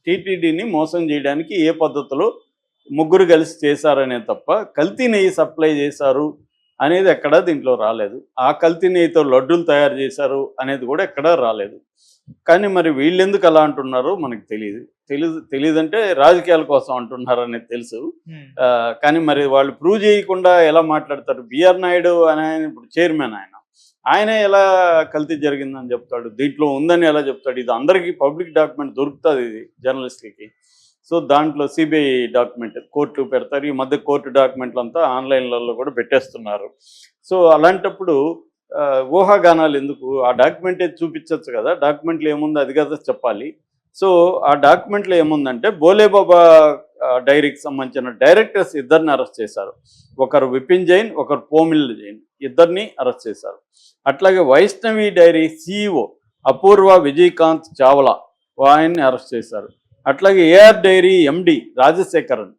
టీటీడీని మోసం చేయడానికి ఏ పద్ధతిలో ముగ్గురు కలిసి చేశారనే తప్ప కల్తీ నెయ్యి సప్లై చేశారు అనేది ఎక్కడా దీంట్లో రాలేదు. ఆ కల్తీ నెయ్యితో లడ్డూలు తయారు చేశారు అనేది కూడా ఎక్కడా రాలేదు. కానీ మరి వీళ్ళెందుకు అలా అంటున్నారో మనకు తెలియదంటే రాజకీయాల కోసం అంటున్నారు అనేది తెలుసు. కానీ మరి వాళ్ళు ప్రూవ్ చేయకుండా ఎలా మాట్లాడతారు? బిఆర్ నాయుడు అని ఆయన ఇప్పుడు చైర్మన్, ఆయన ఎలా కల్తీ జరిగిందని చెప్తాడు? దీంట్లో ఉందని ఎలా చెప్తాడు? ఇది అందరికీ పబ్లిక్ డాక్యుమెంట్ దొరుకుతుంది, ఇది జర్నలిస్టులకి. సో దాంట్లో సిబిఐ డాక్యుమెంట్ కోర్టు పెడతారు. ఈ మధ్య కోర్టు డాక్యుమెంట్లు అంతా ఆన్లైన్లలో కూడా పెట్టేస్తున్నారు. సో అలాంటప్పుడు ఊహాగానాలు ఎందుకు? ఆ డాక్యుమెంటే చూపించవచ్చు కదా. డాక్యుమెంట్లు ఏముందో అది కదా చెప్పాలి. సో ఆ డాక్యుమెంట్లో ఏముందంటే బోలేబాబా డైరీకి సంబంధించిన డైరెక్టర్స్ ఇద్దరిని అరెస్ట్ చేశారు. ఒకరు విపిన్ జైన్, ఒకరు పోమిల్ జైన్, ఇద్దరిని అరెస్ట్ చేశారు. అట్లాగే వైష్ణవి డైరీ సిఇఓ అపూర్వ విజయకాంత్ చావ్లా ఆయన్ని అరెస్ట్ చేశారు. అట్లాగే ఏఆర్ డైరీ ఎండి రాజశేఖరన్,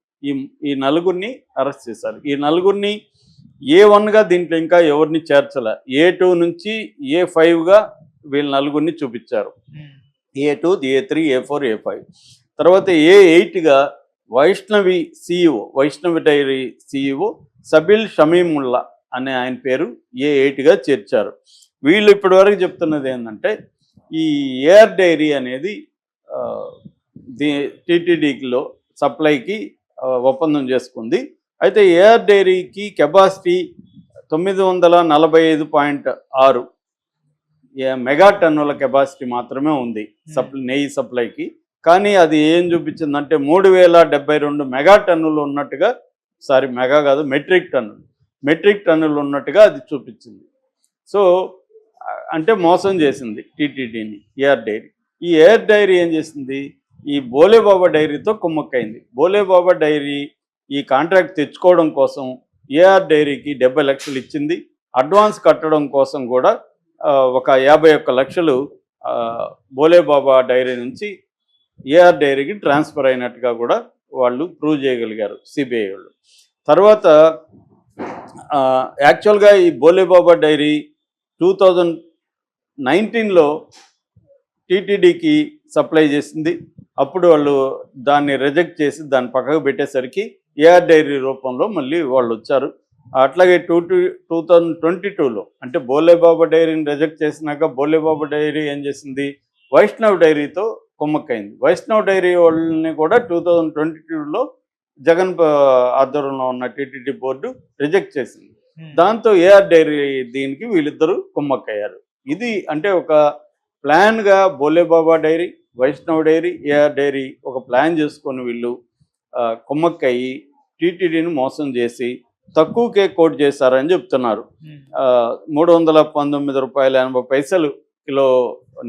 ఈ నలుగురిని అరెస్ట్ చేశారు. ఈ నలుగురిని A1గా దీంట్లో ఇంకా ఎవరిని చేర్చలే. A2 నుంచి A5గా వీళ్ళ నలుగురిని చూపించారు. A2, A3, A4, A5. తర్వాత A8గా Vaishnavi CEO, Vaishnavi dairy CEO Sabil Shamimullah అనే ఆయన పేరు A8గా చేర్చారు. వీళ్ళు ఇప్పటివరకు చెప్తున్నది ఏంటంటే ఈ ఏఆర్ డైరీ అనేది టీటీడీలో సప్లైకి ఒప్పందం చేసుకుంది. అయితే ఏఆర్ డైరీకి కెపాసిటీ 945.6 మెగా టన్నుల కెపాసిటీ మాత్రమే ఉంది నెయ్యి సప్లైకి. కానీ అది ఏం చూపించిందంటే 3072 మెగా టన్నులు ఉన్నట్టుగా, మెగా కాదు మెట్రిక్ టన్నులు ఉన్నట్టుగా అది చూపించింది. సో అంటే మోసం చేసింది టీటీడీని ఏఆర్ డైరీ. ఈ ఏఆర్ డైరీ ఏం చేసింది? ఈ బోలేబాబా డైరీతో కుమ్మక్కైంది. బోలేబాబా డైరీ ఈ కాంట్రాక్ట్ తెచ్చుకోవడం కోసం ఏఆర్ డైరీకి 70 లక్షలు ఇచ్చింది. అడ్వాన్స్ కట్టడం కోసం కూడా ఒక 51 లక్షలు బోలేబాబా డైరీ నుంచి ఏఆర్ డైరీకి ట్రాన్స్ఫర్ అయినట్టుగా కూడా వాళ్ళు ప్రూవ్ చేయగలిగారు సిబిఐ వాళ్ళు. తర్వాత యాక్చువల్గా ఈ బోలేబాబా డైరీ 2019లో టీటీడీకి సప్లై చేసింది. అప్పుడు వాళ్ళు దాన్ని రిజెక్ట్ చేసి దాన్ని పక్కకు పెట్టేసరికి ఏఆర్ డైరీ రూపంలో మళ్ళీ వాళ్ళు వచ్చారు. అట్లాగే 2022లో అంటే బోలేబాబా డైరీని రిజెక్ట్ చేసినాక బోలేబాబా డైరీ ఏం చేసింది? వైష్ణవ్ డైరీతో కుమ్మక్కైంది. వైష్ణవ్ డైరీ వాళ్ళని కూడా 2022లో జగన్ ఆధ్వర్యంలో ఉన్న టీటీడీ బోర్డు రిజెక్ట్ చేసింది. దాంతో ఏఆర్ డైరీ దీనికి వీళ్ళిద్దరూ కుమ్మక్కయ్యారు. ఇది అంటే ఒక ప్లాన్గా Bolebaba dairy, Vaishnav dairy, AR dairy ఒక ప్లాన్ చేసుకొని వీళ్ళు కుమ్మక్కయ్యి టీటీడీని మోసం చేసి తక్కువకే కోట్ చేశారని చెప్తున్నారు. 319 రూపాయల 80 పైసలు కిలో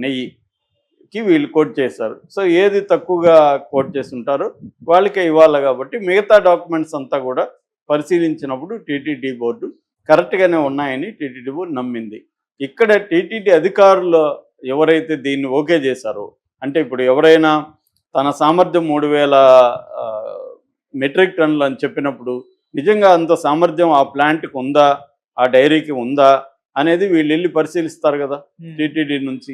నెయ్యికి వీళ్ళు కోట్ చేశారు. సో ఏది తక్కువగా కోట్ చేసి ఉంటారో వాళ్ళకే ఇవ్వాలి కాబట్టి మిగతా డాక్యుమెంట్స్ అంతా కూడా పరిశీలించినప్పుడు టీటీడీ బోర్డు కరెక్ట్గానే ఉన్నాయని టీటీడీ బోర్డు నమ్మింది. ఇక్కడ టీటీడీ అధికారులు ఎవరైతే దీన్ని ఓకే చేశారో, అంటే ఇప్పుడు ఎవరైనా తన సామర్థ్యం 3000 మెట్రిక్ టన్నులు అని చెప్పినప్పుడు నిజంగా అంత సామర్థ్యం ఆ ప్లాంట్కి ఉందా, ఆ డైరీకి ఉందా అనేది వీళ్ళు వెళ్ళి పరిశీలిస్తారు కదా టీటీడీ నుంచి.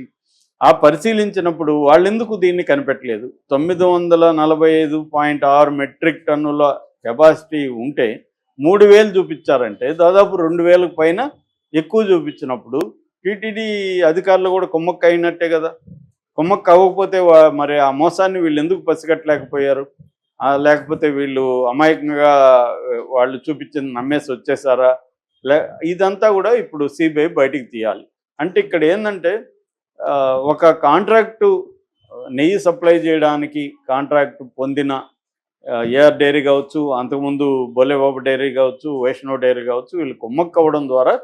ఆ పరిశీలించినప్పుడు వాళ్ళెందుకు దీన్ని కనిపెట్టలేదు? 945.6 మెట్రిక్ టన్నుల కెపాసిటీ ఉంటే 3000 చూపించారంటే దాదాపు 2000 పైన ఎక్కువ చూపించినప్పుడు టీటీడీ అధికారులు కూడా కుమ్మక్క అయినట్టే కదా. కుమ్మక్క అవ్వకపోతే మరి ఆ మోసాన్ని వీళ్ళు ఎందుకు పసిగట్టలేకపోయారు? లేకపోతే వీళ్ళు అమాయకంగా వాళ్ళు చూపించింది నమ్మేసి వచ్చేసారా? ఇదంతా కూడా ఇప్పుడు సిబిఐ బయటికి తీయాలి. అంటే ఇక్కడ ఏంటంటే ఒక కాంట్రాక్టు నెయ్యి సప్లై చేయడానికి కాంట్రాక్టు పొందిన ఏఆర్ డైరీ కావచ్చు, అంతకుముందు బోలేబాబా డైరీ కావచ్చు, వైష్ణవ్ డైరీ కావచ్చు, వీళ్ళు కుమ్మక్క అవ్వడం ద్వారా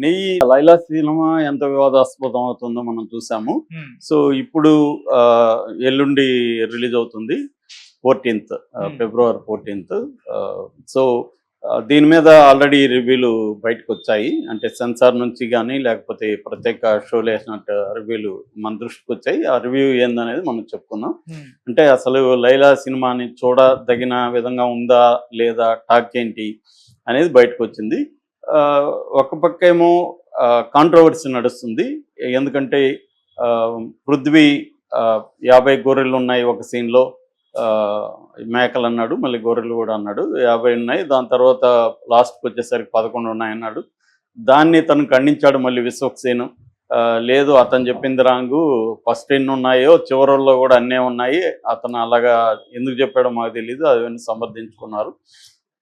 నెయ్యి లైలా సినిమా ఎంత వివాదాస్పదం అవుతుందో మనం చూసాము. సో ఇప్పుడు ఎల్లుండి రిలీజ్ అవుతుంది 14th ఫిబ్రవరి 14th. సో దీని మీద ఆల్రెడీ రివ్యూలు బయటకు వచ్చాయి. అంటే సెన్సార్ నుంచి కానీ లేకపోతే ప్రత్యేక షోలు వేసినట్టు రివ్యూలు మన దృష్టికి వచ్చాయి. ఆ రివ్యూ ఏందనేది మనం చెప్పుకుందాం. అంటే అసలు లైలా సినిమాని చూడదగిన విధంగా ఉందా లేదా, టాక్ ఏంటి అనేది బయటకు వచ్చింది. ఒక పక్క ఏమో కాంట్రవర్సీ నడుస్తుంది. ఎందుకంటే పృథ్వీ 50 గొర్రెలు ఉన్నాయి ఒక సీన్లో, మేకలు అన్నాడు, మళ్ళీ గొర్రెలు కూడా అన్నాడు, 50 ఉన్నాయి. దాని తర్వాత లాస్ట్కి వచ్చేసరికి 11 ఉన్నాయన్నాడు. దాన్ని తను ఖండించాడు మళ్ళీ విశ్వక్సేన్. లేదు అతను చెప్పింది రాంగు, ఫస్ట్ ఎన్ని ఉన్నాయో చివరల్లో కూడా అన్నీ ఉన్నాయి, అతను అలాగా ఎందుకు చెప్పాడో మాకు తెలియదు, అవన్నీ సమర్థించుకున్నారు.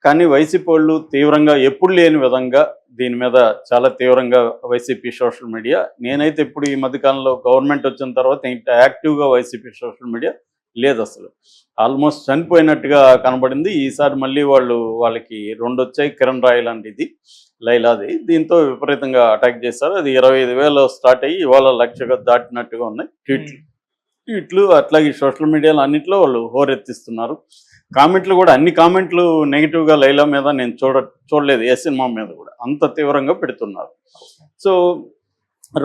కానీ వైసీపీ వాళ్ళు తీవ్రంగా ఎప్పుడు లేని విధంగా దీని మీద చాలా తీవ్రంగా వైసీపీ సోషల్ మీడియా, నేనైతే ఇప్పుడు ఈ మధ్యకాలంలో గవర్నమెంట్ వచ్చిన తర్వాత ఇంత యాక్టివ్గా వైసీపీ సోషల్ మీడియా లేదు, అసలు ఆల్మోస్ట్ చనిపోయినట్టుగా కనబడింది. ఈసారి మళ్ళీ వాళ్ళకి 2 వచ్చాయి, కిరణ్ రాయ్ లాంటిది, లైలాది, దీంతో విపరీతంగా అటాక్ చేశారు. అది 25,000 స్టార్ట్ అయ్యి ఇవాళ 1,00,000 దాటినట్టుగా ఉన్నాయి ట్వీట్లు. అట్లాగే సోషల్ మీడియాలో అన్నింటిలో వాళ్ళు హోరెత్తిస్తున్నారు. కామెంట్లు కూడా అన్ని కామెంట్లు నెగిటివ్గా లైలా మీద నేను చూడలేదు, ఏ సినిమా మీద కూడా అంత తీవ్రంగా పెడుతున్నారు. సో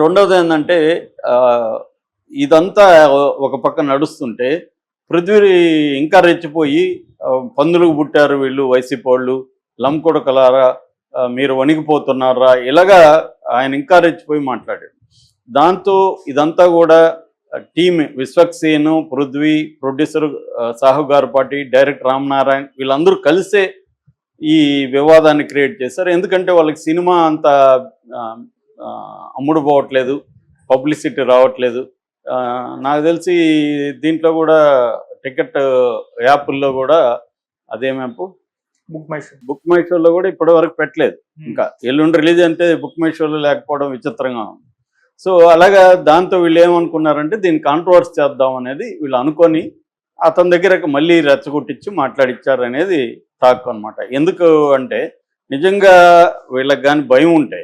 రెండవది ఏంటంటే, ఇదంతా ఒక పక్క నడుస్తుంటే పృథ్వీ ఇంకా రెచ్చిపోయి పందులకు పుట్టారు వీళ్ళు వైసీపీ వాళ్ళు, లంకొడకలారా మీరు వణికిపోతున్నారా, ఇలాగా ఆయన ఇంకా రెచ్చిపోయి మాట్లాడాడు. దాంతో ఇదంతా కూడా team Vishwaksen, Prithvi, producer Sahu గార్పాటి, director Ramanarayan, వీళ్ళందరూ కలిసే ఈ వివాదాన్ని క్రియేట్ చేశారు. ఎందుకంటే వాళ్ళకి సినిమా అంత అమ్ముడు పోవట్లేదు, పబ్లిసిటీ రావట్లేదు. నాకు తెలిసి దీంట్లో కూడా టికెట్ యాప్ల్లో కూడా అదేం యాప్, బుక్ మై షోలో కూడా ఇప్పటి వరకు పెట్టలేదు. ఇంకా ఎల్లుండి రిలీజ్ అంటే బుక్ మై షోలో లేకపోవడం విచిత్రంగా ఉంది. సో అలాగా దాంతో వీళ్ళు ఏమనుకున్నారంటే దీన్ని కాంట్రవర్సీ చేద్దాం అనేది వీళ్ళు అనుకొని అతని దగ్గరకు మళ్ళీ రెచ్చగొట్టించి మాట్లాడిచ్చారు అనేది టాక్ అనమాట. ఎందుకు అంటే నిజంగా వీళ్ళకి కానీ భయం ఉంటే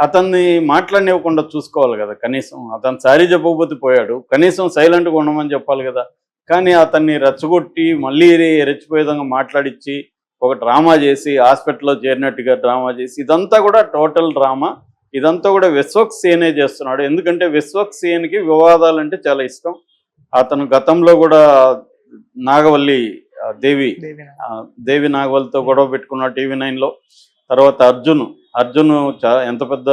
అతన్ని మాట్లాడనివ్వకుండా చూసుకోవాలి కదా. కనీసం అతను సారీ చెప్పకపోతే పోయాడు, కనీసం సైలెంట్గా ఉండమని చెప్పాలి కదా. కానీ అతన్ని రెచ్చగొట్టి మళ్ళీ రెచ్చిపోయే విధంగా మాట్లాడిచ్చి ఒక డ్రామా చేసి హాస్పిటల్లో చేరినట్టుగా డ్రామా చేసి, ఇదంతా కూడా టోటల్ డ్రామా. ఇదంతా కూడా విశ్వక్సేనే చేస్తున్నాడు. ఎందుకంటే విశ్వక్సేన్కి వివాదాలంటే చాలా ఇష్టం. అతను గతంలో కూడా నాగవల్లి దేవి నాగవల్లితో గొడవ పెట్టుకున్నాడు TV9లో. తర్వాత అర్జున్ ఎంత పెద్ద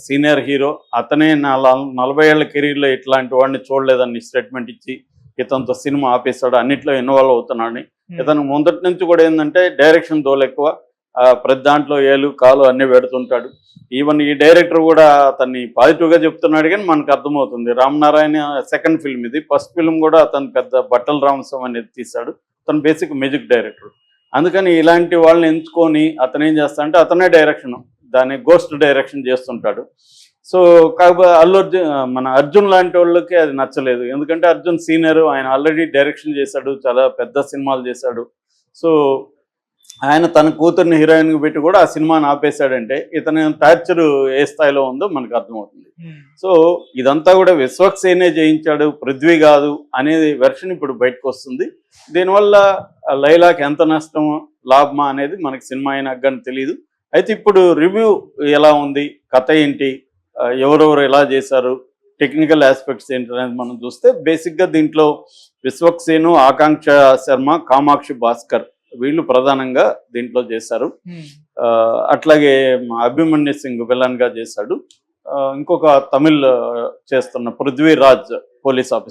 సీనియర్ హీరో, అతనే 40 ఏళ్ల కెరీర్లో ఇట్లాంటి వాడిని చూడలేదని స్టేట్మెంట్ ఇచ్చి ఇతనితో సినిమా ఆపేస్తాడు, అన్నిట్లో ఇన్వాల్వ్ అవుతున్నాడని. ఇతను మొదటి నుంచి కూడా ఏంటంటే డైరెక్షన్ దోలు ఎక్కువ, ప్రతి దాంట్లో ఏలు కాలు అన్నీ పెడుతుంటాడు. ఈవెన్ ఈ డైరెక్టర్ కూడా అతన్ని పాజిటివ్గా చెప్తున్నాడు, కానీ మనకు అర్థమవుతుంది రామనారాయణ సెకండ్ ఫిల్మ్ ఇది. ఫస్ట్ ఫిల్మ్ కూడా అతను పెద్ద బట్టల రామస్వామి అనేది తీశాడు, అతను బేసిక్ మ్యూజిక్ డైరెక్టర్. అందుకని ఇలాంటి వాళ్ళని ఎంచుకొని అతను ఏం చేస్తాడంటే అతనే డైరెక్షన్, దాన్ని గోస్ట్ డైరెక్షన్ చేస్తుంటాడు. సో కాకపోతే మన అర్జున్ లాంటి వాళ్ళకి అది నచ్చలేదు. ఎందుకంటే అర్జున్ సీనియర్, ఆయన ఆల్రెడీ డైరెక్షన్ చేశాడు, చాలా పెద్ద సినిమాలు చేశాడు. సో ఆయన తన కూతుర్ని హీరోయిన్కి పెట్టి కూడా ఆ సినిమాని ఆపేశాడంటే ఇతని టార్చర్ ఏ స్థాయిలో ఉందో మనకు అర్థమవుతుంది. సో ఇదంతా కూడా విశ్వక్సేనే జయించాడు, పృథ్వీ కాదు అనేది వెర్షన్ ఇప్పుడు బయటకు వస్తుంది. దీనివల్ల లైలాకి ఎంత నష్టం లాభమా అనేది మనకి సినిమా అయినా కానీ తెలియదు. అయితే ఇప్పుడు రివ్యూ ఎలా ఉంది, కథ ఏంటి, ఎవరెవరు ఎలా చేశారు, టెక్నికల్ ఆస్పెక్ట్స్ ఏంటి అనేది మనం చూస్తే బేసిక్గా దీంట్లో విశ్వక్సేను, ఆకాంక్ష శర్మ, కామాక్షి భాస్కర్ వీళ్ళు ప్రధానంగా దీంట్లో చేశారు. అట్లాగే అభిమన్యు సింగ్ విలన్ గా చేశాడు. ఇంకొక తమిళ్ చేస్తున్న పృథ్వీరాజ్ పోలీస్ ఆఫీసర్